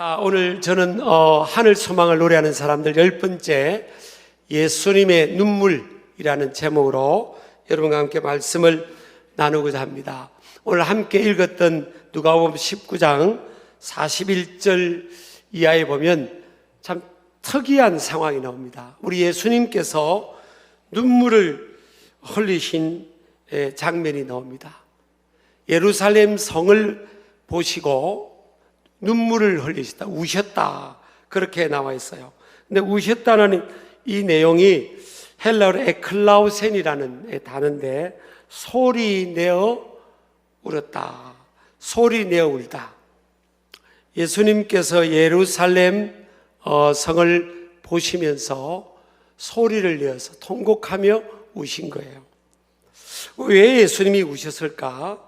자, 오늘 저는 하늘 소망을 노래하는 사람들 10번째 예수님의 눈물이라는 제목으로 여러분과 함께 말씀을 나누고자 합니다. 오늘 함께 읽었던 누가복음 19장 41절 이하에 보면 참 특이한 상황이 나옵니다. 우리 예수님께서 눈물을 흘리신 장면이 나옵니다. 예루살렘 성을 보시고 눈물을 흘리시다, 우셨다, 그렇게 나와 있어요. 근데 우셨다는 이 내용이 헬라어로 에클라우센이라는 단어인데 소리 내어 울었다, 소리 내어 울다. 예수님께서 예루살렘 성을 보시면서 소리를 내어서 통곡하며 우신 거예요. 왜 예수님이 우셨을까?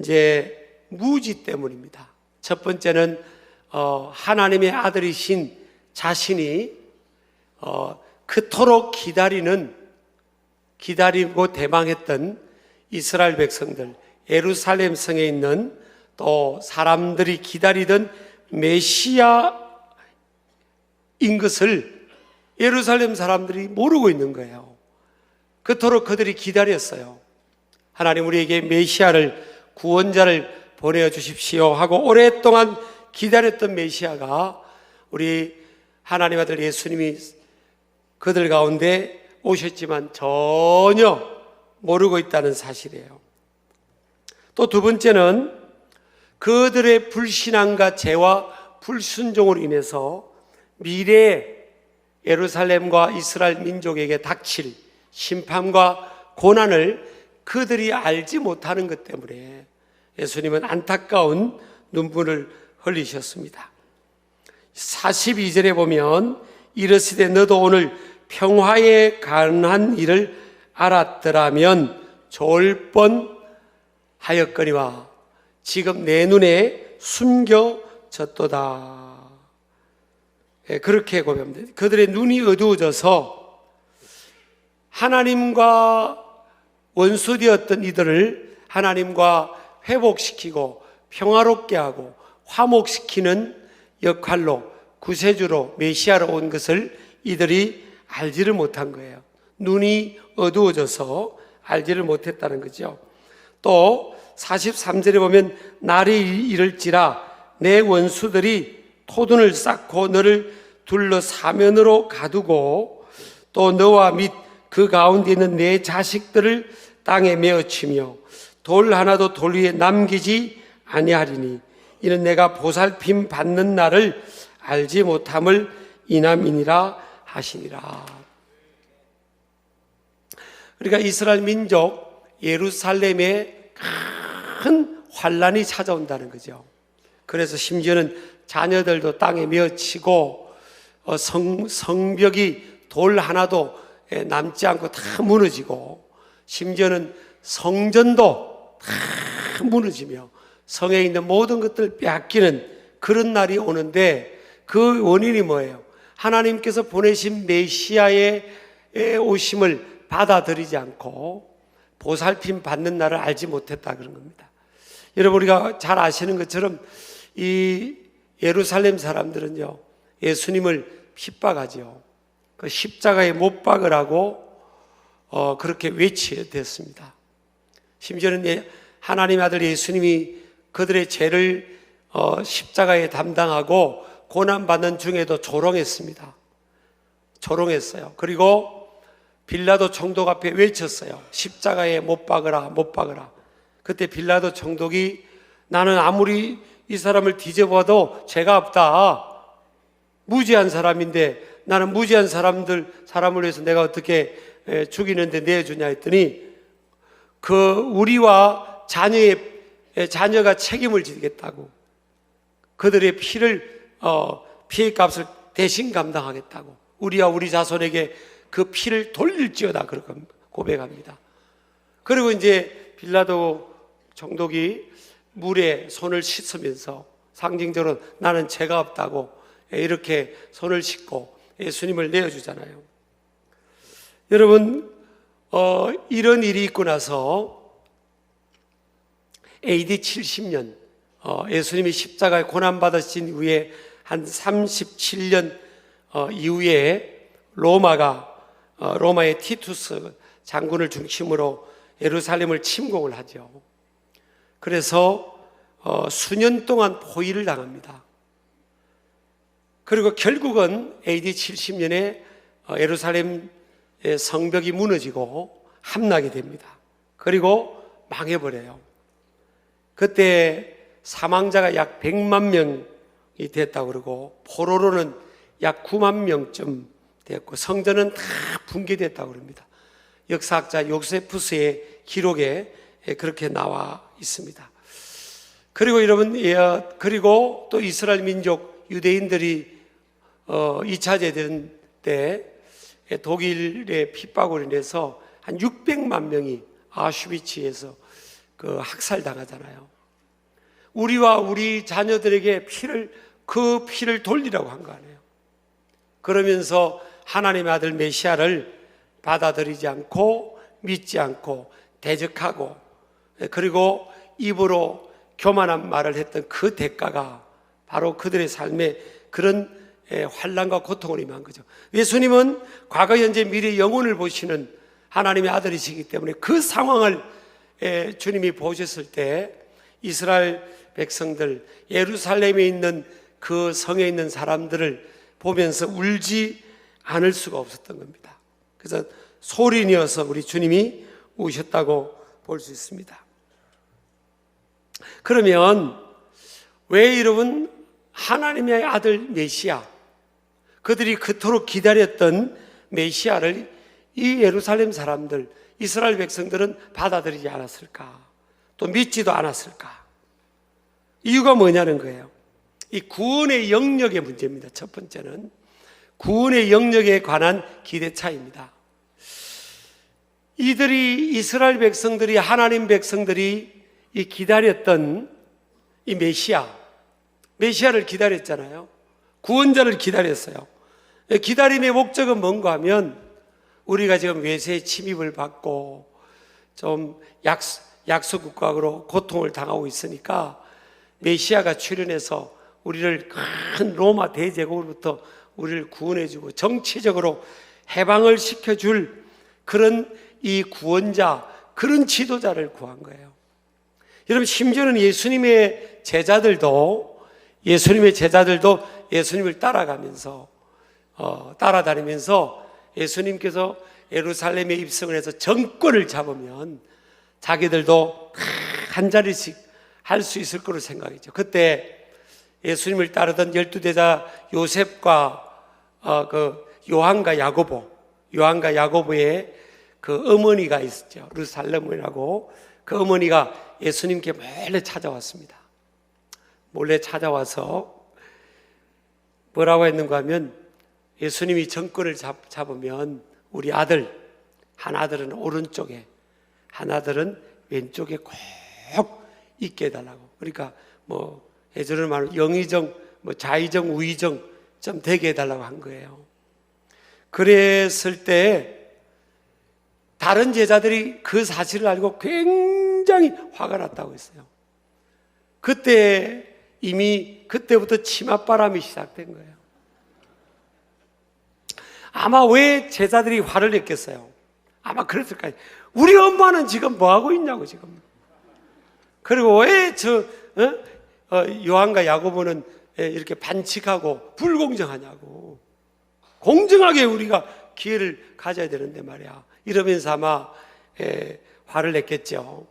이제 무지 때문입니다. 첫 번째는 하나님의 아들이신 자신이 그토록 기다리고 대망했던 이스라엘 백성들, 예루살렘 성에 있는 또 사람들이 기다리던 메시아인 것을 예루살렘 사람들이 모르고 있는 거예요. 그토록 그들이 기다렸어요. 하나님, 우리에게 메시아를, 구원자를 보내주십시오 하고 오랫동안 기다렸던 메시아가 우리 하나님 아들 예수님이 그들 가운데 오셨지만 전혀 모르고 있다는 사실이에요. 또 두 번째는 그들의 불신앙과 죄와 불순종으로 인해서 미래에 예루살렘과 이스라엘 민족에게 닥칠 심판과 고난을 그들이 알지 못하는 것 때문에 예수님은 안타까운 눈물을 흘리셨습니다. 42절에 보면 이르시되 너도 오늘 평화에 관한 일을 알았더라면 좋을 뻔하였거니와 지금 내 눈에 숨겨졌도다. 그렇게 고백합니다. 그들의 눈이 어두워져서 하나님과 원수되었던 이들을 하나님과 회복시키고 평화롭게 하고 화목시키는 역할로 구세주로 메시아로 온 것을 이들이 알지를 못한 거예요. 눈이 어두워져서 알지를 못했다는 거죠. 또 43절에 보면 날이 이를지라 내 원수들이 토둔을 쌓고 너를 둘러 사면으로 가두고 또 너와 및 그 가운데 있는 내 자식들을 땅에 메어치며 돌 하나도 돌 위에 남기지 아니하리니 이는 내가 보살핌 받는 날을 알지 못함을 이남이니라 하시니라. 그러니까 이스라엘 민족 예루살렘에 큰 환란이 찾아온다는 거죠. 그래서 심지어는 자녀들도 땅에 메어치고 성벽이 돌 하나도 남지 않고 다 무너지고 심지어는 성전도 다 무너지며 성에 있는 모든 것들을 빼앗기는 그런 날이 오는데 그 원인이 뭐예요? 하나님께서 보내신 메시아의 오심을 받아들이지 않고 보살핌 받는 날을 알지 못했다, 그런 겁니다. 여러분, 우리가 잘 아시는 것처럼 이 예루살렘 사람들은요, 예수님을 핍박하죠. 그 십자가에 못 박으라고 그렇게 외치댔습니다. 심지어는 하나님 아들 예수님이 그들의 죄를 십자가에 담당하고 고난받는 중에도 조롱했습니다. 조롱했어요. 그리고 빌라도 총독 앞에 외쳤어요. 십자가에 못 박으라, 못 박으라. 그때 빌라도 총독이 나는 아무리 이 사람을 뒤져봐도 죄가 없다, 무죄한 사람인데 나는 무죄한 사람을 위해서 내가 어떻게 죽이는데 내주냐 했더니 우리와 자녀가 책임을 지겠다고, 그들의 피해값을 대신 감당하겠다고, 우리와 우리 자손에게 그 피를 돌릴지어다, 그렇게 고백합니다. 그리고 이제 빌라도 총독이 물에 손을 씻으면서 상징적으로 나는 죄가 없다고 이렇게 손을 씻고 예수님을 내어주잖아요. 여러분, 이런 일이 있고 나서 AD 70년 예수님이 십자가에 고난받으신 후에 한 37년 이후에 로마의 티투스 장군을 중심으로 예루살렘을 침공을 하죠. 그래서 수년 동안 포위를 당합니다. 그리고 결국은 AD 70년에 예루살렘 성벽이 무너지고 함락이 됩니다. 그리고 망해버려요. 그때 사망자가 약 100만 명이 됐다고 그러고 포로로는 약 9만 명쯤 됐고 성전은 다 붕괴됐다고 그럽니다. 역사학자 요세푸스의 기록에 그렇게 나와 있습니다. 그리고 여러분, 그리고 또 이스라엘 민족 유대인들이 2차 대전 때 독일의 핍박으로 인해서 한 600만 명이 아슈비츠에서 그 학살당하잖아요. 우리와 우리 자녀들에게 그 피를 돌리라고 한 거 아니에요. 그러면서 하나님의 아들 메시아를 받아들이지 않고 믿지 않고 대적하고 그리고 입으로 교만한 말을 했던 그 대가가 바로 그들의 삶에 그런 환난과 고통을 임한 거죠. 예수님은 과거, 현재, 미래, 영혼을 보시는 하나님의 아들이시기 때문에 그 상황을 주님이 보셨을 때 이스라엘 백성들, 예루살렘에 있는 그 성에 있는 사람들을 보면서 울지 않을 수가 없었던 겁니다. 그래서 소리내어서 우리 주님이 우셨다고 볼 수 있습니다. 그러면 왜 여러분 하나님의 아들 메시아, 그들이 그토록 기다렸던 메시아를 이 예루살렘 사람들, 이스라엘 백성들은 받아들이지 않았을까? 또 믿지도 않았을까? 이유가 뭐냐는 거예요. 이 구원의 영역의 문제입니다. 첫 번째는 구원의 영역에 관한 기대차입니다. 이스라엘 백성들이, 하나님 백성들이 이 기다렸던 이 메시아를 기다렸잖아요. 구원자를 기다렸어요. 기다림의 목적은 뭔가 하면 우리가 지금 외세의 침입을 받고 좀 약소국가로 고통을 당하고 있으니까 메시아가 출현해서 우리를 큰 로마 대제국으로부터 우리를 구원해주고 정치적으로 해방을 시켜줄 그런 이 구원자, 그런 지도자를 구한 거예요. 여러분, 심지어는 예수님의 제자들도 예수님을 따라가면서 따라다니면서 예수님께서 예루살렘에 입성을 해서 정권을 잡으면 자기들도 한 자리씩 할 수 있을 거로 생각했죠. 그때 예수님을 따르던 12대자 요셉과 그 요한과 야고보의 그 어머니가 있었죠. 르살레몬이라고. 그 어머니가 예수님께 몰래 찾아와서 뭐라고 했는가 하면 예수님이 정권을 잡으면 우리 한 아들은 오른쪽에, 한 아들은 왼쪽에 꼭 있게 해달라고. 그러니까 예전으로 말하면 영의정, 좌의정, 우의정 좀 되게 해달라고 한 거예요. 그랬을 때 다른 제자들이 그 사실을 알고 굉장히 화가 났다고 했어요. 그때부터 치맛바람이 시작된 거예요. 아마 왜 제자들이 화를 냈겠어요? 아마 그랬을 거예요. 우리 엄마는 지금 뭐 하고 있냐고 지금. 그리고 왜 요한과 야고보는 이렇게 반칙하고 불공정하냐고. 공정하게 우리가 기회를 가져야 되는데 말이야. 이러면서 아마 화를 냈겠죠.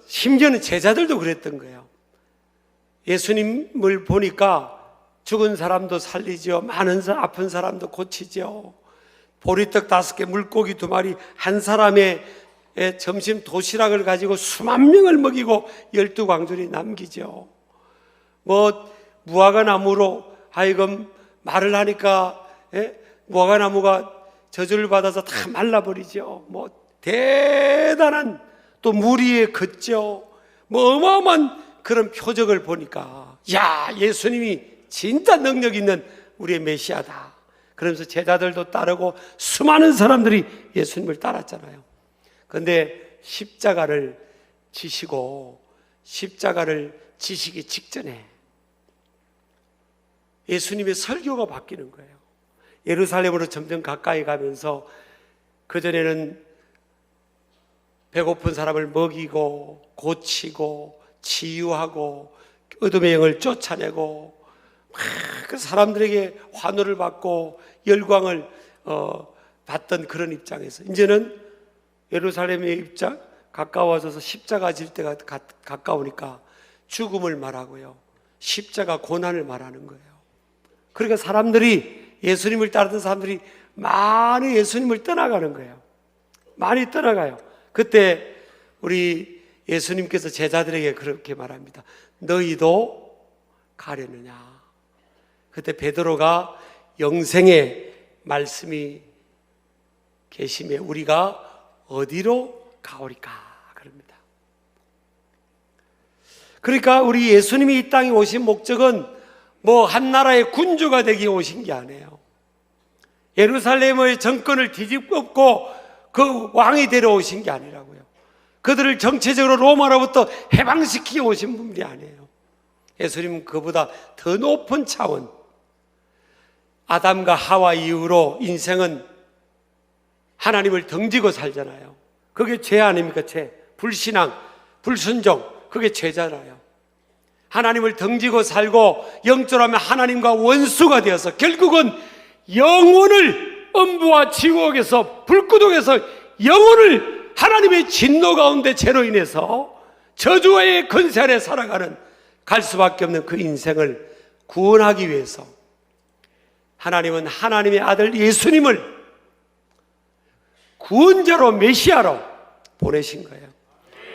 심지어는 제자들도 그랬던 거예요. 예수님을 보니까 죽은 사람도 살리죠. 아픈 사람도 고치죠. 보리떡 5개, 물고기 2마리, 한 사람의 점심 도시락을 가지고 수만 명을 먹이고 12광줄이 남기죠. 무화과나무로 하여금 말을 하니까 무화과나무가 저주를 받아서 다 말라버리죠. 대단한 또 물 위에 걷죠. 어마어마한 그런 표적을 보니까 예수님이 진짜 능력 있는 우리의 메시아다. 그러면서 제자들도 따르고 수많은 사람들이 예수님을 따랐잖아요. 그런데 십자가를 지시고 십자가를 지시기 직전에 예수님의 설교가 바뀌는 거예요. 예루살렘으로 점점 가까이 가면서 그전에는 배고픈 사람을 먹이고 고치고 치유하고 어둠의 영을 쫓아내고 그 사람들에게 환호를 받고 열광을 받던 그런 입장에서 이제는 예루살렘의 입장 가까워져서 십자가 질 때가 가까우니까 죽음을 말하고요, 십자가 고난을 말하는 거예요. 그러니까 사람들이, 예수님을 따르던 사람들이 많이 예수님을 떠나가는 거예요. 많이 떠나가요. 그때 우리 예수님께서 제자들에게 그렇게 말합니다. 너희도 가려느냐. 그때 베드로가 영생의 말씀이 계심에 우리가 어디로 가오리까 그럽니다. 그러니까 우리 예수님이 이 땅에 오신 목적은 뭐 한 나라의 군주가 되기 오신 게 아니에요. 예루살렘의 정권을 뒤집고 그 왕이 되러 오신 게 아니라고요. 그들을 정체적으로 로마로부터 해방시키기 오신 분이 아니에요. 예수님은 그보다 더 높은 차원, 아담과 하와 이후로 인생은 하나님을 등지고 살잖아요. 그게 죄 아닙니까? 죄. 불신앙, 불순종, 그게 죄잖아요. 하나님을 등지고 살고 영적으로 하면 하나님과 원수가 되어서 결국은 영혼을 음부와 지옥에서, 불구덩에서 영혼을 하나님의 진노 가운데 죄로 인해서 저주의 권세 아래 살아가는, 갈 수밖에 없는 그 인생을 구원하기 위해서 하나님은 하나님의 아들 예수님을 구원자로, 메시아로 보내신 거예요.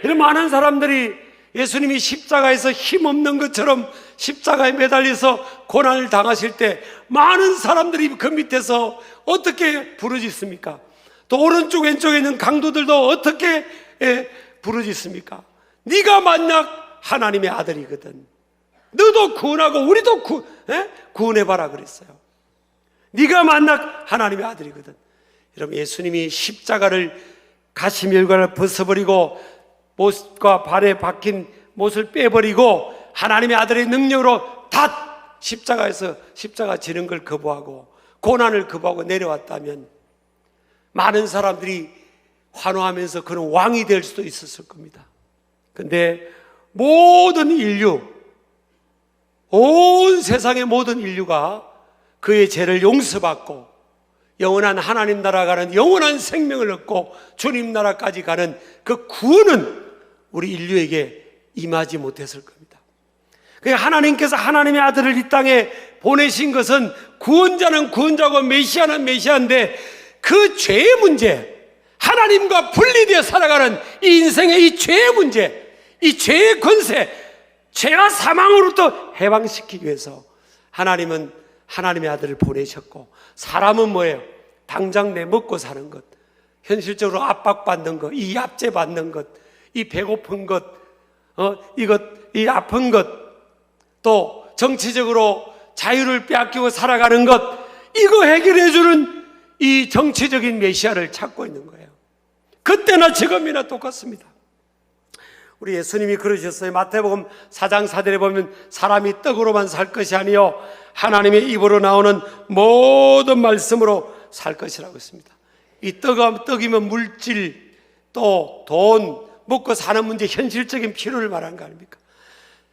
이런 많은 사람들이 예수님이 십자가에서 힘없는 것처럼 십자가에 매달려서 고난을 당하실 때 많은 사람들이 그 밑에서 어떻게 부르짖습니까? 또 오른쪽 왼쪽에 있는 강도들도 어떻게 부르짖습니까? 네가 만약 하나님의 아들이거든, 너도 구원하고 우리도 구원해봐라 그랬어요. 네가 만약 하나님의 아들이거든. 여러분, 예수님이 십자가를, 가시멸관을 벗어버리고 못과 발에 박힌 못을 빼버리고 하나님의 아들의 능력으로 다 십자가에서 십자가 지는 걸 거부하고 고난을 거부하고 내려왔다면 많은 사람들이 환호하면서 그는 왕이 될 수도 있었을 겁니다. 근데 모든 인류, 온 세상의 모든 인류가 그의 죄를 용서받고 영원한 하나님 나라 가는 영원한 생명을 얻고 주님 나라까지 가는 그 구원은 우리 인류에게 임하지 못했을 겁니다. 그러니까 하나님께서 하나님의 아들을 이 땅에 보내신 것은 구원자는 구원자고 메시아는 메시아인데 그 죄의 문제, 하나님과 분리되어 살아가는 이 인생의 이 죄의 문제, 이 죄의 권세, 죄와 사망으로부터 해방시키기 위해서 하나님은 하나님의 아들을 보내셨고, 사람은 뭐예요? 당장 내 먹고 사는 것, 현실적으로 압박받는 것, 이 압제받는 것, 이 배고픈 것, 이 아픈 것, 또 정치적으로 자유를 빼앗기고 살아가는 것, 이거 해결해주는 이 정치적인 메시아를 찾고 있는 거예요. 그때나 지금이나 똑같습니다. 우리 예수님이 그러셨어요. 마태복음 4장 4절에 보면 사람이 떡으로만 살 것이 아니요 하나님의 입으로 나오는 모든 말씀으로 살 것이라고 했습니다. 이 떡이면 물질, 또 돈, 먹고 사는 문제, 현실적인 필요를 말하는 거 아닙니까?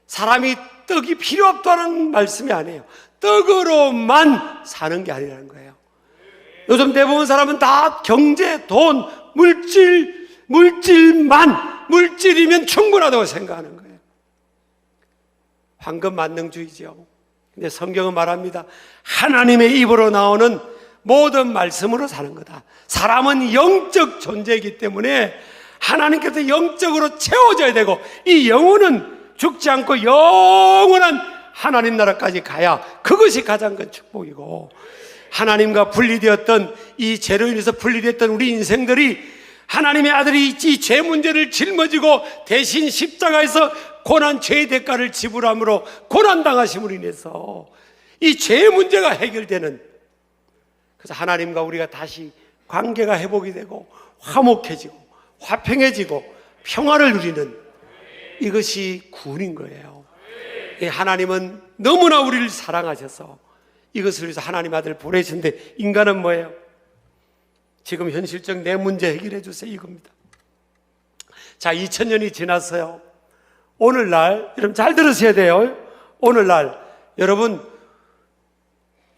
사람이 떡이 필요 없다는 말씀이 아니에요. 떡으로만 사는 게 아니라는 거예요. 요즘 대부분 사람은 다 경제, 돈, 물질이면 충분하다고 생각하는 거예요. 황금만능주의죠. 근데 성경은 말합니다. 하나님의 입으로 나오는 모든 말씀으로 사는 거다. 사람은 영적 존재이기 때문에 하나님께서 영적으로 채워져야 되고, 이 영혼은 죽지 않고 영원한 하나님 나라까지 가야 그것이 가장 큰 축복이고, 하나님과 분리되었던, 이 죄로 인해서 분리됐던 우리 인생들이 하나님의 아들이 이 죄 문제를 짊어지고 대신 십자가에서 고난 죄의 대가를 지불함으로 고난당하심으로 인해서 이 죄의 문제가 해결되는, 그래서 하나님과 우리가 다시 관계가 회복이 되고 화목해지고 화평해지고 평화를 누리는 이것이 구원인 거예요. 하나님은 너무나 우리를 사랑하셔서 이것을 위해서 하나님 아들 보내셨는데, 인간은 뭐예요? 지금 현실적 내 문제 해결해 주세요, 이겁니다. 자, 2000년이 지났어요. 오늘날, 여러분 잘 들으셔야 돼요. 오늘날 여러분,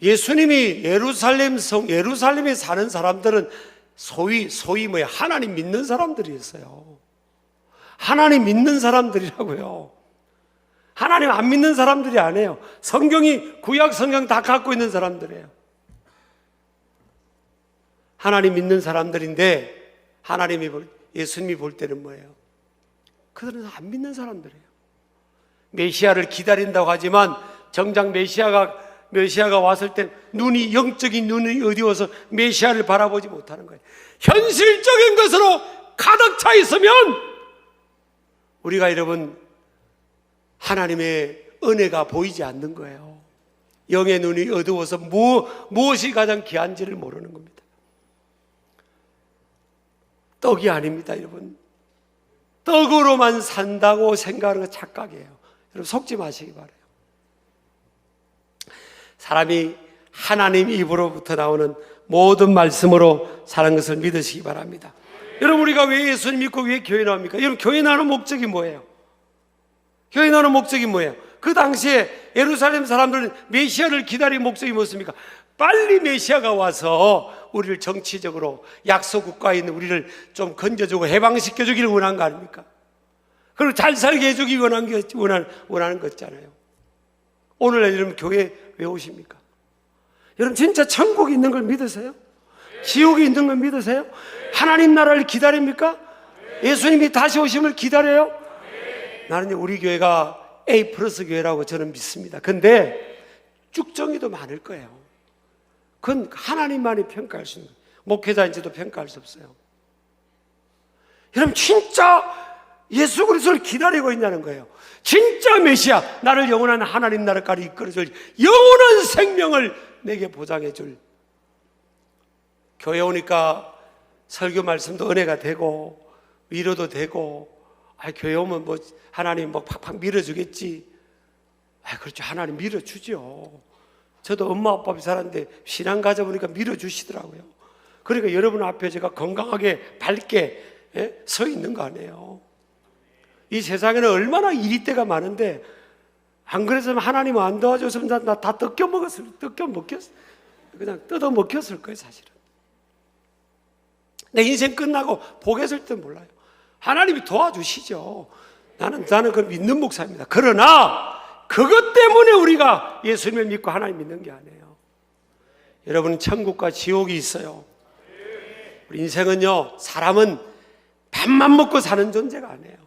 예수님이 예루살렘에 사는 사람들은 소위 뭐야, 하나님 믿는 사람들이었어요. 하나님 믿는 사람들이라고요. 하나님 안 믿는 사람들이 아니에요. 성경이, 구약 성경 다 갖고 있는 사람들이에요. 하나님 믿는 사람들인데, 예수님이 볼 때는 뭐예요? 그들은 안 믿는 사람들이에요. 메시아를 기다린다고 하지만 정작 메시아가 왔을 때 영적인 눈이 어두워서 메시아를 바라보지 못하는 거예요. 현실적인 것으로 가득 차 있으면 우리가, 여러분, 하나님의 은혜가 보이지 않는 거예요. 영의 눈이 어두워서 무엇이 가장 귀한지를 모르는 겁니다. 떡이 아닙니다, 여러분. 떡으로만 산다고 생각하는 건 착각이에요. 여러분, 속지 마시기 바라요. 사람이 하나님 입으로부터 나오는 모든 말씀으로 사는 것을 믿으시기 바랍니다. 여러분, 우리가 왜 예수님 믿고 왜 교회 나옵니까? 여러분, 교회 나오는 목적이 뭐예요? 교회 나오는 목적이 뭐예요? 그 당시에 예루살렘 사람들은 메시아를 기다린 목적이 무엇입니까? 빨리 메시아가 와서 우리를 정치적으로 약소 국가에 있는 우리를 좀 건져주고 해방시켜주기를 원한 거 아닙니까? 그리고 잘 살게 해주기 원하는 거잖아요. 오늘날 여러분 교회 왜 오십니까? 여러분 진짜 천국이 있는 걸 믿으세요? 지옥이 있는 걸 믿으세요? 하나님 나라를 기다립니까? 예수님이 다시 오심을 기다려요? 나는 우리 교회가 A 플러스 교회라고 저는 믿습니다. 근데 쭉정이도 많을 거예요. 그건 하나님만이 평가할 수 있는 거예요. 목회자인지도 평가할 수 없어요. 여러분 진짜 예수 그리스도를 기다리고 있냐는 거예요. 진짜 메시아, 나를 영원한 하나님 나라까지 이끌어줄 영원한 생명을 내게 보장해 줄. 교회 오니까 설교 말씀도 은혜가 되고 위로도 되고, 교회 오면 뭐 하나님 뭐 팍팍 밀어주겠지. 그렇죠, 하나님 밀어주죠. 저도 엄마 아빠 없이 살았는데 신앙 가져보니까 밀어주시더라고요. 그러니까 여러분 앞에 제가 건강하게 밝게 서 있는 거 아니에요. 이 세상에는 얼마나 이리 때가 많은데, 안 그랬으면 하나님은 안 도와줬으면 나 다 그냥 뜯어 먹혔을 거예요, 사실은. 내 인생 끝나고 보겠을 때 몰라요. 하나님이 도와주시죠. 나는 그걸 믿는 목사입니다. 그러나 그것 때문에 우리가 예수님을 믿고 하나님 믿는 게 아니에요. 여러분, 천국과 지옥이 있어요. 우리 인생은요, 사람은 밥만 먹고 사는 존재가 아니에요.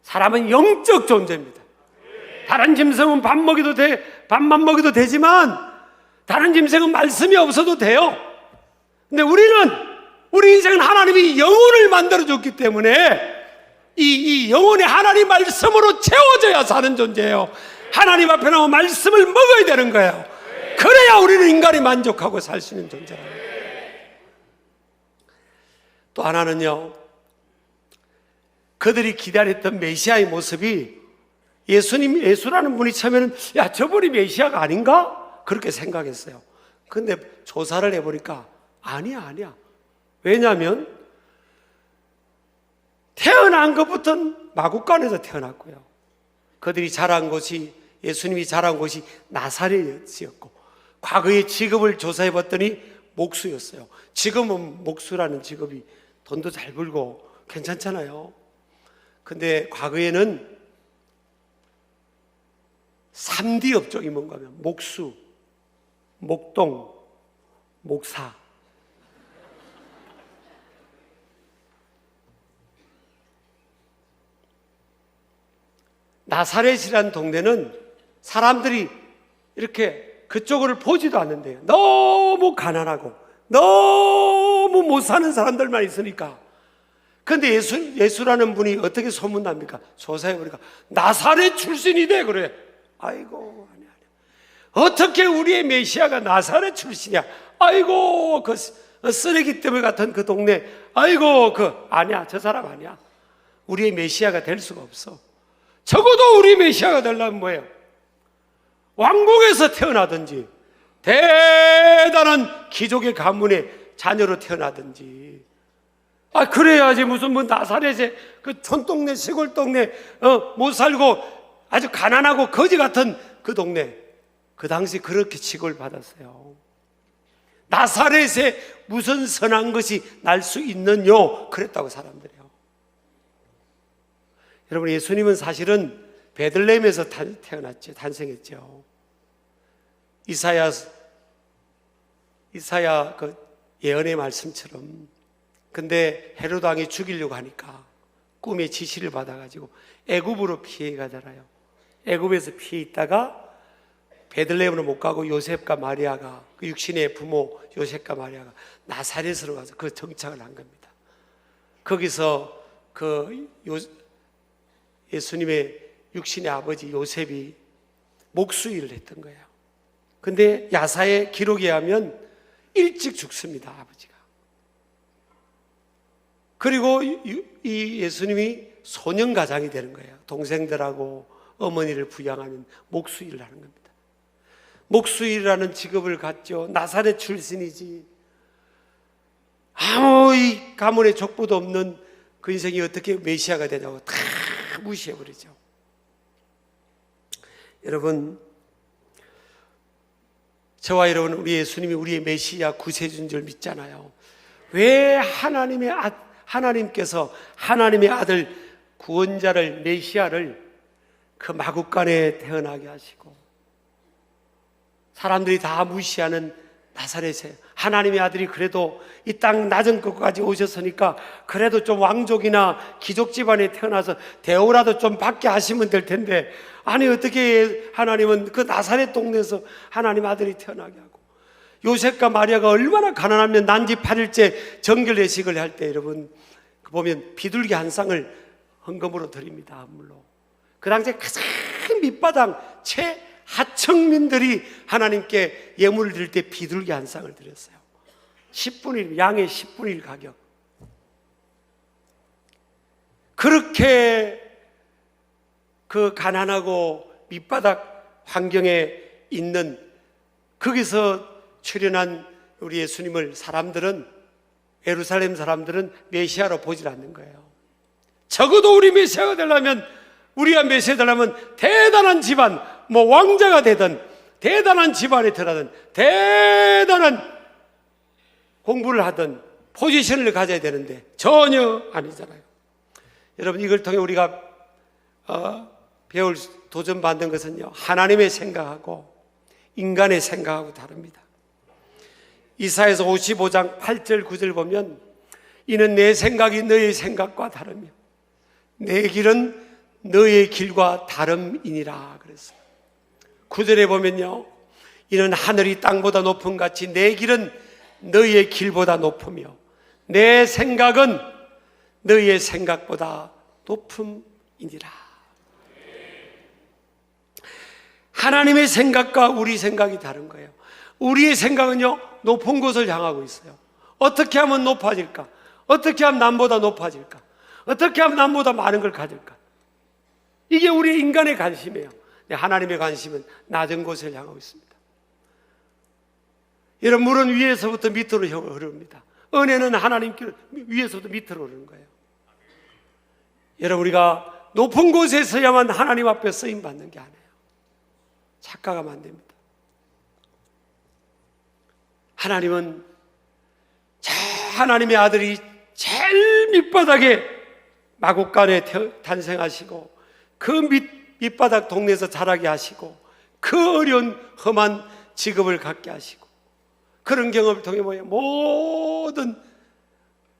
사람은 영적 존재입니다. 다른 짐승은 밥만 먹여도 되지만, 다른 짐승은 말씀이 없어도 돼요. 근데 우리 인생은 하나님이 영혼을 만들어줬기 때문에 이 영혼이 하나님 말씀으로 채워져야 사는 존재예요. 하나님 앞에 나와 말씀을 먹어야 되는 거예요. 그래야 우리는 인간이 만족하고 살 수 있는 존재예요. 또 하나는요, 그들이 기다렸던 메시아의 모습이, 예수라는 분이 처음에는 저분이 메시아가 아닌가? 그렇게 생각했어요. 근데 조사를 해보니까 아니야. 왜냐하면 태어난 것부터는 마국간에서 태어났고요. 그들이 자란 곳이, 예수님이 자란 곳이 나사렛이었고, 과거의 직업을 조사해 봤더니 목수였어요. 지금은 목수라는 직업이 돈도 잘 벌고 괜찮잖아요. 근데 과거에는 3D 업종이 뭔가 하면 목수, 목동, 목사. 나사렛이라는 동네는 사람들이 이렇게 그쪽을 보지도 않는데요. 너무 가난하고 너무 못 사는 사람들만 있으니까. 근데 예수라는 분이 어떻게 소문납니까? 조사해 보니까 나사렛 출신이래. 그래. 아이고, 아니야. 어떻게 우리의 메시아가 나사렛 출신이야? 아이고, 그 쓰레기 때문에 같은 그 동네. 아이고, 아니야. 저 사람 아니야. 우리의 메시아가 될 수가 없어. 적어도 우리 메시아가 되려면 뭐예요? 왕궁에서 태어나든지 대단한 귀족의 가문의 자녀로 태어나든지, 그래야지 무슨 뭐 나사렛에 그 촌동네 시골 동네 못 살고 아주 가난하고 거지 같은 그 동네, 그 당시 그렇게 취급을 받았어요. 나사렛에 무슨 선한 것이 날 수 있느뇨? 그랬다고 사람들이요. 여러분, 예수님은 사실은 베들레헴에서 태어났죠. 탄생했죠. 이사야 그 예언의 말씀처럼. 근데 헤롯 왕이 죽이려고 하니까 꿈에 지시를 받아가지고 애굽으로 피해 가잖아요. 애굽에서 피해 있다가 베들레헴으로 못 가고 요셉과 마리아가, 그 육신의 부모 요셉과 마리아가 나사렛으로 가서 그 정착을 한 겁니다. 거기서 예수님의 육신의 아버지 요셉이 목수일을 했던 거예요. 근데 야사의 기록에 의하면 일찍 죽습니다, 아버지가. 그리고 이 예수님이 소년가장이 되는 거예요. 동생들하고 어머니를 부양하는 목수일을 하는 겁니다. 목수일이라는 직업을 갖죠. 나사렛 출신이지. 아무 이 가문의 족보도 없는 그 인생이 어떻게 메시아가 되냐고 다 무시해버리죠. 여러분, 저와 여러분, 우리 예수님이 우리의 메시아 구세주인 줄 믿잖아요. 왜 하나님께서 하나님의 아들 구원자를, 메시아를 그 마국간에 태어나게 하시고 사람들이 다 무시하는 나사렛에 하나님의 아들이 그래도 이 땅 낮은 곳까지 오셨으니까 그래도 좀 왕족이나 귀족 집안에 태어나서 대우라도 좀 받게 하시면 될 텐데, 아니 어떻게 하나님은 그 나사렛 동네에서 하나님 아들이 태어나게 하고, 요셉과 마리아가 얼마나 가난하면 난지 8일째 정결례식을 할 때 여러분 보면 비둘기 한 쌍을 헌금으로 드립니다. 물론 그 당시에 가장 밑바닥 최하층민들이 하나님께 예물을 드릴 때 비둘기 한 쌍을 드렸어요. 10분의 1, 양의 10분의 1 가격. 그렇게 그 가난하고 밑바닥 환경에 있는 거기서 출현한 우리 예수님을 예루살렘 사람들은 메시아로 보질 않는 거예요. 적어도 우리 메시아가 되려면, 우리가 메시아 되려면 대단한 집안, 뭐 왕자가 되든 대단한 집안에 들어가든 대단한 공부를 하든 포지션을 가져야 되는데 전혀 아니잖아요. 여러분, 이걸 통해 우리가 배울 도전받는 것은요, 하나님의 생각하고 인간의 생각하고 다릅니다. 이사야서 55장 8절 9절 보면 이는 내 생각이 너의 생각과 다르며 내 길은 너의 길과 다름이니라 그랬어요. 9절에 보면요, 이는 하늘이 땅보다 높음 같이 내 길은 너의 길보다 높으며 내 생각은 너의 생각보다 높음이니라. 하나님의 생각과 우리 생각이 다른 거예요. 우리의 생각은요, 높은 곳을 향하고 있어요. 어떻게 하면 높아질까? 어떻게 하면 남보다 높아질까? 어떻게 하면 남보다 많은 걸 가질까? 이게 우리 인간의 관심이에요. 하나님의 관심은 낮은 곳을 향하고 있습니다. 이런 물은 위에서부터 밑으로 흐릅니다. 은혜는 하나님께로 위에서부터 밑으로 흐르는 거예요. 여러분, 우리가 높은 곳에 서야만 하나님 앞에 쓰임 받는 게 아니에요. 착각하면 안 됩니다. 하나님은 하나님의 아들이 제일 밑바닥에 마국간에 탄생하시고 그 밑바닥 동네에서 자라게 하시고 그 어려운 험한 직업을 갖게 하시고 그런 경험을 통해 모든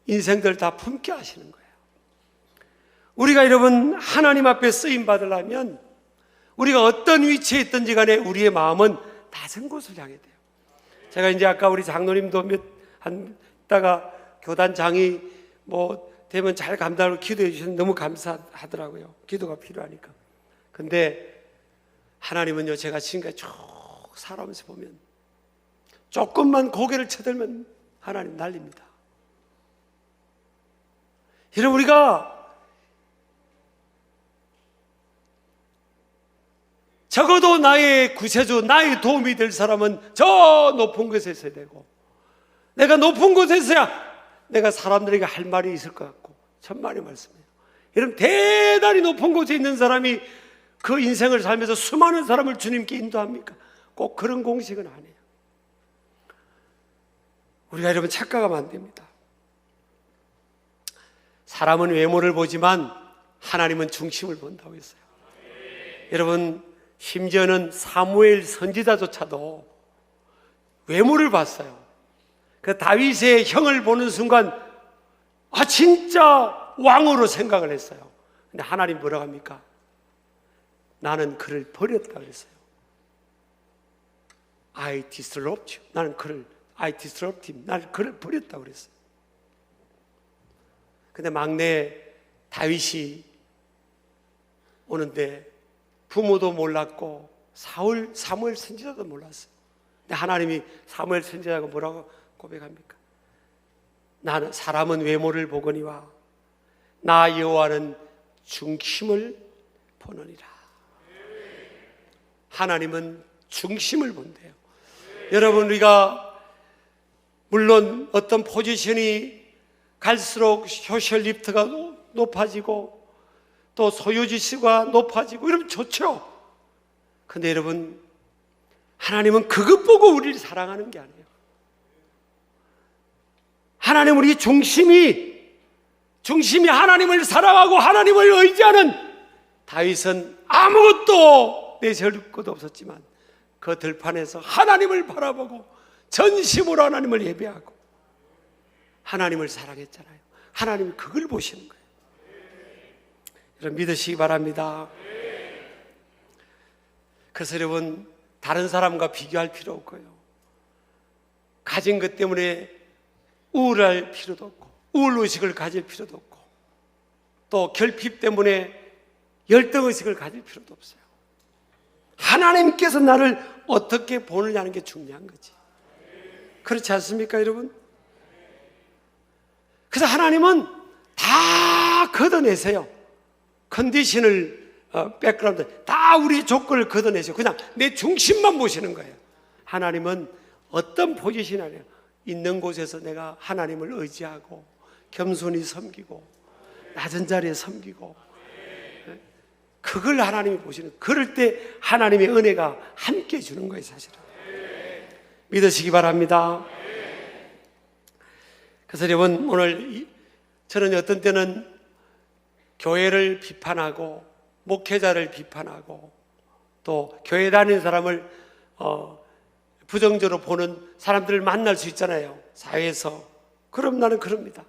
인생들 다 품게 하시는 거예요. 우리가 여러분 하나님 앞에 쓰임 받으려면 우리가 어떤 위치에 있든지 간에 우리의 마음은 낮은 곳을 향해 돼요. 제가 이제 아까 우리 장로님도 있다가 교단장이 되면 잘 감당하고 기도해 주시면 너무 감사하더라고요. 기도가 필요하니까. 근데 하나님은요, 제가 지금까지 쭉 살아오면서 보면 조금만 고개를 쳐들면 하나님 날립니다. 여러분, 우리가 적어도 나의 구세주, 나의 도움이 될 사람은 저 높은 곳에 있어야 되고, 내가 높은 곳에 있어야 내가 사람들에게 할 말이 있을 것 같고, 천만의 말씀이에요. 여러분, 대단히 높은 곳에 있는 사람이 그 인생을 살면서 수많은 사람을 주님께 인도합니까? 꼭 그런 공식은 아니에요. 우리가 여러분 착각하면 안 됩니다. 사람은 외모를 보지만 하나님은 중심을 본다고 했어요. 여러분, 심지어는 사무엘 선지자조차도 외모를 봤어요. 그 다윗의 형을 보는 순간 진짜 왕으로 생각을 했어요. 근데 하나님 뭐라고 합니까? 나는 그를 버렸다 그랬어요. I disrobed you. I disrobed him. 나는 그를 버렸다 그랬어요. 근데 막내 다윗이 오는데 부모도 몰랐고 사무엘 선지자도 몰랐어요. 근데 하나님이 사무엘 선지자가 뭐라고 고백합니까? 나는 사람은 외모를 보거니와 나 여호와는 중심을 보느니라. 하나님은 중심을 본대요. 여러분, 우리가 물론 어떤 포지션이 갈수록 소셜 리프트가 높아지고 또 소유지수가 높아지고 이러면 좋죠. 근데 여러분, 하나님은 그것 보고 우리를 사랑하는 게 아니에요. 하나님은 우리 중심이 하나님을 사랑하고 하나님을 의지하는 다윗은 아무것도 내세울 것도 없었지만 그 들판에서 하나님을 바라보고 전심으로 하나님을 예배하고 하나님을 사랑했잖아요. 하나님이 그걸 보시는 거예요. 여러분, 믿으시기 바랍니다. 그래서 여러분, 다른 사람과 비교할 필요 없고요, 가진 것 때문에 우울할 필요도 없고 우울의식을 가질 필요도 없고 또 결핍 때문에 열등의식을 가질 필요도 없어요. 하나님께서 나를 어떻게 보느냐는 게 중요한 거지. 그렇지 않습니까, 여러분? 그래서 하나님은 다 걷어내세요. 컨디션을, 백그라운드 다 우리 조건을 걷어내세요. 그냥 내 중심만 보시는 거예요. 하나님은 어떤 포지션이 아니에요. 있는 곳에서 내가 하나님을 의지하고 겸손히 섬기고 낮은 자리에 섬기고, 그걸 하나님이 보시는, 그럴 때 하나님의 은혜가 함께 주는 거예요, 사실은. 믿으시기 바랍니다. 그래서 여러분, 오늘 저는 어떤 때는 교회를 비판하고 목회자를 비판하고 또 교회 다니는 사람을 부정적으로 보는 사람들을 만날 수 있잖아요, 사회에서. 그럼 나는 그럽니다.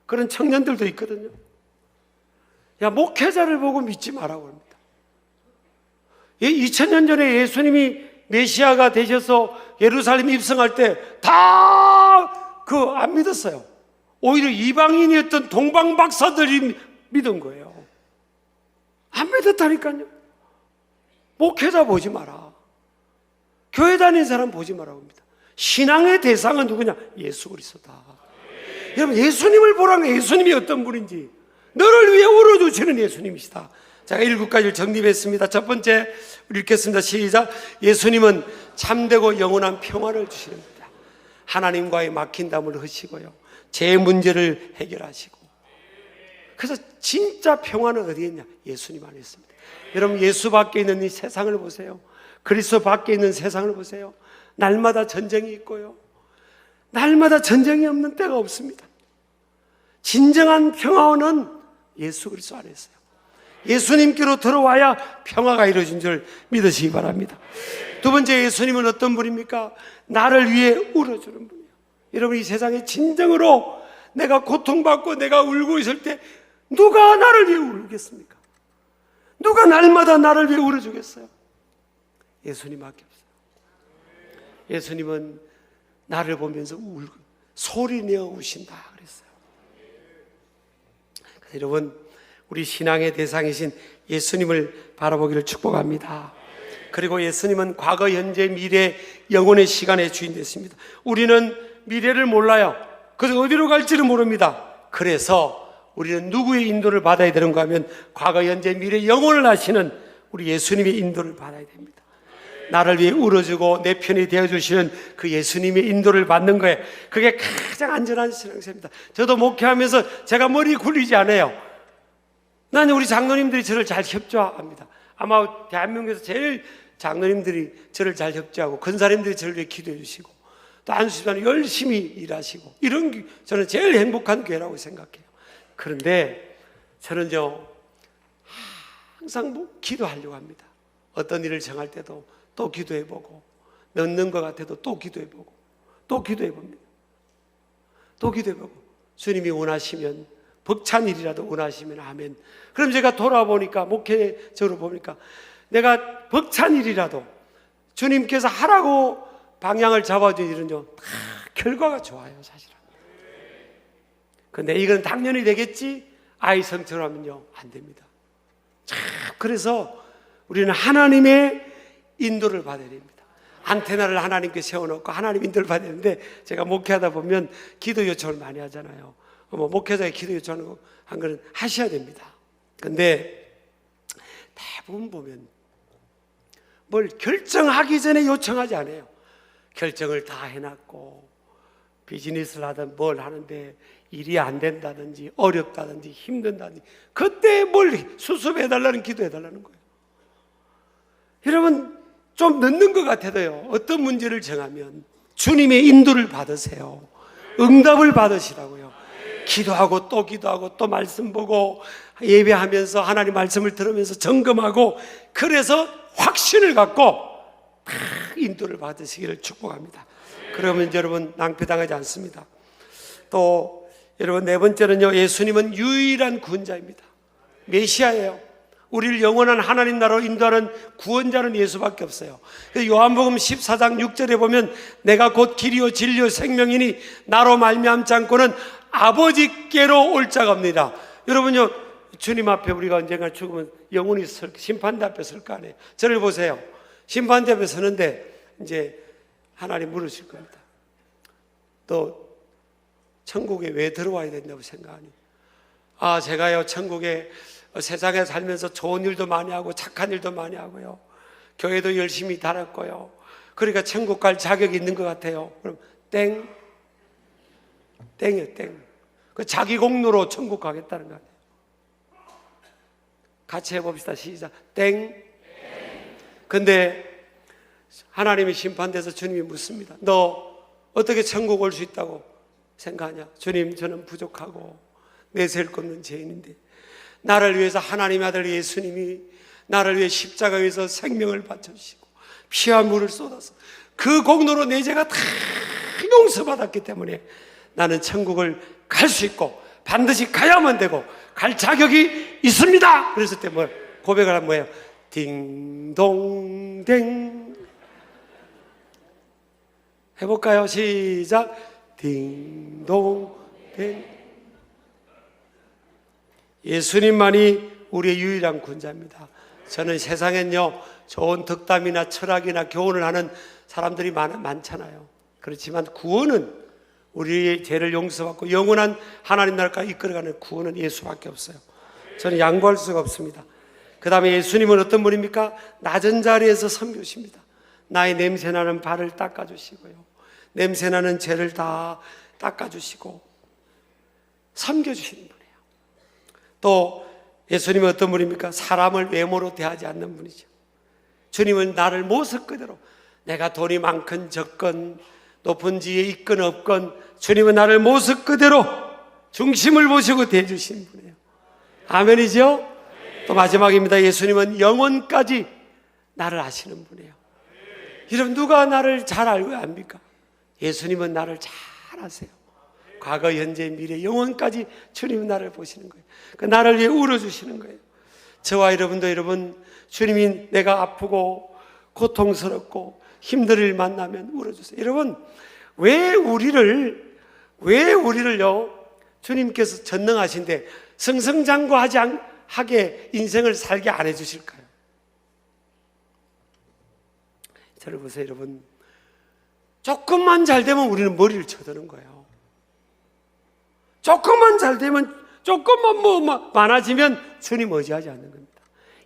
그런 청년들도 있거든요. 야, 목회자를 보고 믿지 말라고 합니다. 2000년 전에 예수님이 메시아가 되셔서 예루살렘 입성할 때 다 안 믿었어요. 오히려 이방인이었던 동방 박사들이 믿은 거예요. 안 믿었다니까요. 목회자 보지 마라, 교회 다니는 사람 보지 마라고 합니다. 신앙의 대상은 누구냐? 예수 그리스도다. 여러분, 예수님을 보라는 게, 예수님이 어떤 분인지 너를 위해 울어주시는 예수님이시다. 제가 7가지를 정립했습니다. 첫 번째, 우리 읽겠습니다. 시작. 예수님은 참되고 영원한 평화를 주시는 분이다. 하나님과의 막힌 담을 허시고요, 제 문제를 해결하시고. 그래서 진짜 평화는 어디에 있냐? 예수님 안에 있습니다. 여러분, 예수 밖에 있는 이 세상을 보세요. 그리스도 밖에 있는 세상을 보세요. 날마다 전쟁이 있고요, 날마다 전쟁이 없는 때가 없습니다. 진정한 평화는 예수 그리스도 안에 있어요. 예수님께로 들어와야 평화가 이루어진 줄 믿으시기 바랍니다. 두 번째, 예수님은 어떤 분입니까? 나를 위해 울어주는 분이에요. 여러분, 이 세상에 진정으로 내가 고통받고 내가 울고 있을 때 누가 나를 위해 울겠습니까? 누가 날마다 나를 위해 울어주겠어요? 예수님밖에 없어요. 예수님은 나를 보면서 소리내어 우신다 그랬어요. 그래서 여러분, 우리 신앙의 대상이신 예수님을 바라보기를 축복합니다. 그리고 예수님은 과거, 현재, 미래, 영혼의 시간의 주인 되십니다. 우리는 미래를 몰라요. 그래서 어디로 갈지를 모릅니다. 그래서 우리는 누구의 인도를 받아야 되는가 하면 과거, 현재, 미래, 영혼을 아시는 우리 예수님의 인도를 받아야 됩니다. 나를 위해 울어주고 내 편이 되어주시는 그 예수님의 인도를 받는 거예요. 그게 가장 안전한 신앙생활입니다. 저도 목회하면서 제가 머리 굴리지 않아요. 나는 우리 장로님들이 저를 잘 협조합니다. 아마 대한민국에서 제일 장로님들이 저를 잘 협조하고 권사님들이 저를 위해 기도해 주시고 또 안수집사는 열심히 일하시고 이런 저는 제일 행복한 교회라고 생각해요. 그런데 저는요 항상 기도하려고 합니다. 어떤 일을 정할 때도 또 기도해보고 넣는 것 같아도 또 기도해보고 또 기도해봅니다. 또 기도해보고 주님이 원하시면 벅찬 일이라도 원하시면 아멘. 그럼 제가 돌아보니까 목회적으로 보니까 내가 벅찬 일이라도 주님께서 하라고 방향을 잡아준 일은요 다 결과가 좋아요 사실은. 근데 이건 당연히 되겠지 아이성처럼 하면요 안 됩니다. 그래서 우리는 하나님의 인도를 받아야 됩니다. 안테나를 하나님께 세워놓고 하나님 인도를 받아야 되는데 제가 목회하다 보면 기도 요청을 많이 하잖아요. 목회자의 기도 요청하는 한 거는 하셔야 됩니다. 근데 대부분 보면 뭘 결정하기 전에 요청하지 않아요. 결정을 다 해놨고 비즈니스를 하든 뭘 하는데 일이 안 된다든지 어렵다든지 힘든다든지 그때 뭘 수습해달라는 기도해달라는 거예요. 여러분 좀 늦는 것 같아도요 어떤 문제를 정하면 주님의 인도를 받으세요. 응답을 받으시라고요. 기도하고 또 기도하고 또 말씀 보고 예배하면서 하나님 말씀을 들으면서 점검하고 그래서 확신을 갖고 다 인도를 받으시기를 축복합니다. 그러면 여러분 낭패당하지 않습니다. 또 여러분 네 번째는요 예수님은 유일한 구원자입니다. 메시아예요. 우리를 영원한 하나님 나라로 인도하는 구원자는 예수밖에 없어요. 요한복음 14장 6절에 보면 내가 곧 길이요 진리요 생명이니 나로 말미암지 않고는 아버지께로 올 자가 없느니라. 여러분요 주님 앞에 우리가 언젠가 죽으면 영원히 심판대 앞에 설 거 아니에요. 저를 보세요. 심판대 앞에 서는데 이제 하나님 물으실 겁니다. 너 천국에 왜 들어와야 된다고 생각하니? 아 제가요 천국에 세상에 살면서 좋은 일도 많이 하고 착한 일도 많이 하고요 교회도 열심히 다녔고요 그러니까 천국 갈 자격이 있는 것 같아요. 그럼 땡 땡이요 땡. 그 자기 공로로 천국 가겠다는 거 아니에요. 같이 해봅시다. 시작. 땡. 근데 하나님이 심판돼서 주님이 묻습니다. 너 어떻게 천국 올 수 있다고 생각하냐? 주님 저는 부족하고 내세울 것 없는 죄인인데 나를 위해서 하나님의 아들 예수님이 나를 위해 십자가에서 생명을 바쳐주시고 피와 물을 쏟아서 그 공로로 내 죄가 다 용서받았기 때문에 나는 천국을 갈 수 있고 반드시 가야만 되고 갈 자격이 있습니다. 그래서 때 뭐 고백을 하면 뭐예요? 딩동댕. 해볼까요? 시작. 딩동댕. 예수님만이 우리의 유일한 구원자입니다. 저는 세상엔요 좋은 덕담이나 철학이나 교훈을 하는 사람들이 많잖아요. 그렇지만 구원은 우리의 죄를 용서받고 영원한 하나님 나라까지 이끌어가는 구원은 예수밖에 없어요. 저는 양보할 수가 없습니다. 그 다음에 예수님은 어떤 분입니까? 낮은 자리에서 섬겨주십니다. 나의 냄새나는 발을 닦아주시고요 냄새나는 죄를 다 닦아주시고 섬겨주시는 분이에요. 또 예수님은 어떤 분입니까? 사람을 외모로 대하지 않는 분이죠. 주님은 나를 모습 그대로 내가 돈이 많건 적건 높은 지에 있건 없건 주님은 나를 모습 그대로 중심을 보시고 대해주시는 분이에요. 아멘이죠? 또 마지막입니다. 예수님은 영원까지 나를 아시는 분이에요. 여러분 누가 나를 잘 알고 압니까? 예수님은 나를 잘 아세요. 과거, 현재, 미래, 영원까지 주님은 나를 보시는 거예요. 나를 위해 울어주시는 거예요. 저와 여러분도 여러분 주님이 내가 아프고 고통스럽고 힘든 일 만나면 울어주세요. 여러분 왜 우리를요 주님께서 전능하신데 승승장구하게 인생을 살게 안 해주실까요? 저를 보세요 여러분. 조금만 잘 되면 우리는 머리를 쳐드는 거예요. 조금만 잘 되면 조금만 많아지면 주님 의지하지 않는 겁니다.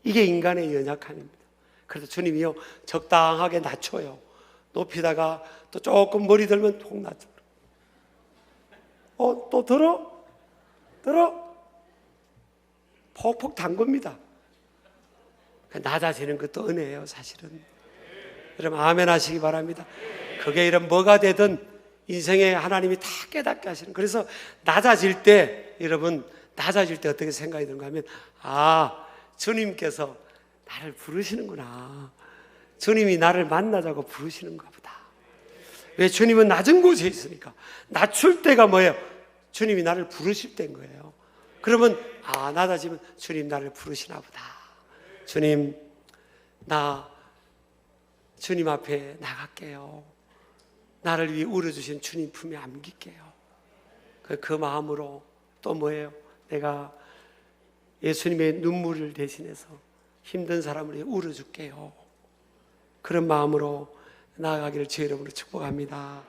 이게 인간의 연약함입니다. 그래서 주님이요 적당하게 낮춰요. 높이다가 또 조금 머리 들면 톡 낮춰. 또 들어? 폭폭 담급니다. 낮아지는 것도 은혜예요, 사실은. 여러분 아멘 하시기 바랍니다. 그게 이런 뭐가 되든 인생에 하나님이 다 깨닫게 하시는. 그래서 낮아질 때 여러분 낮아질 때 어떻게 생각이 드는가 하면 주님께서 나를 부르시는구나. 주님이 나를 만나자고 부르시는가 보다. 왜? 주님은 낮은 곳에 있으니까. 낮출 때가 뭐예요? 주님이 나를 부르실 때인 거예요. 그러면 낮아지면 주님 나를 부르시나 보다. 주님 나 주님 앞에 나갈게요. 나를 위해 울어주신 주님 품에 안길게요. 그 마음으로 또 뭐예요? 내가 예수님의 눈물을 대신해서 힘든 사람을 위해 울어줄게요. 그런 마음으로 나아가기를 주의 이름으로 축복합니다.